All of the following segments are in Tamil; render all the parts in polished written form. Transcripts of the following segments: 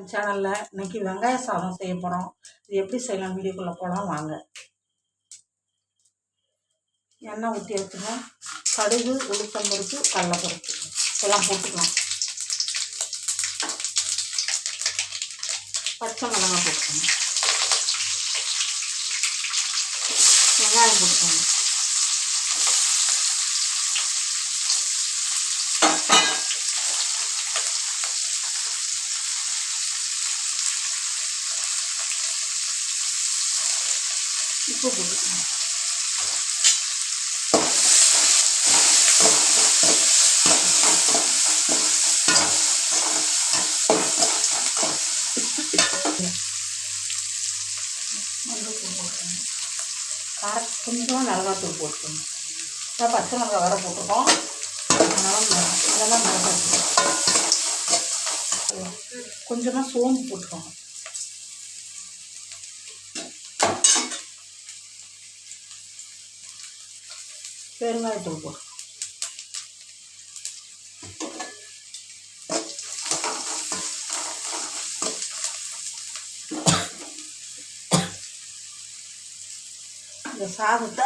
சேனலில் இன்னைக்கு வெங்காய சாதம் செய்ய போகிறோம். இது எப்படி செய்யலாம் வீடியோக்குள்ளே போகலாம் வாங்க. எண்ணெய் ஊற்றி வச்சுக்கணும். கடுகு, உளுத்தம்பருப்பு, கடலைப்பருப்பு எல்லாம் போட்டுக்கலாம். பச்சை மிளகாய் போட்டுக்கணும். வெங்காயம் போட்டுக்கணும். உப்பு போட்டுக்கணும். மஞ்சள்தூள் போட்டுக்கணும். கொஞ்சமாக மிளகாத்தூள் போட்டுக்கணும். இப்போ பச்சை மிளகாய் வர போட்டுருக்கோம். அதெல்லாம் மிளகாத்தூள் கொஞ்சமாக சோம்பு போட்டுக்கோங்க. பெருங்காயத்தூள் போட்டு இந்த சாதத்தை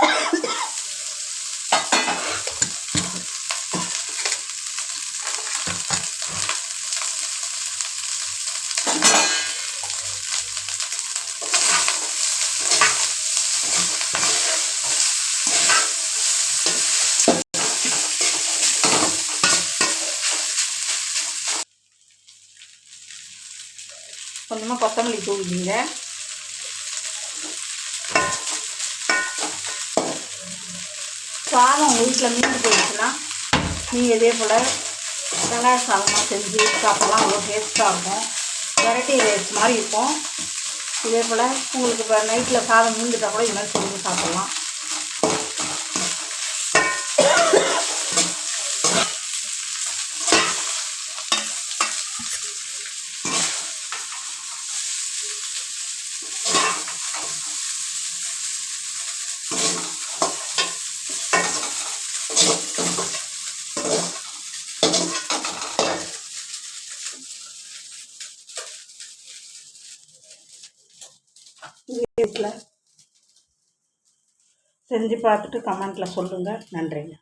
கொஞ்சமாக கொத்தமல்லி தூவிங்க. சாதம் உங்கள் வீட்டில் மீந்து போயிடுச்சுன்னா நீங்கள் இதே போல் வெங்காய சாதமாக செஞ்சு சாப்பிட்லாம். அவ்வளோ டேஸ்ட்டாக இருக்கும். வெரைட்டி ரைஸ் மாதிரி இருக்கும். இதே போல் உங்களுக்கு இப்போ நைட்டில் சாதம் மீந்துட்டால் கூட இது மாதிரி செஞ்சு சாப்பிட்லாம். வீட்டில் செஞ்சு பார்த்துட்டு கமெண்ட்டில் சொல்லுங்கள். நன்றிங்க.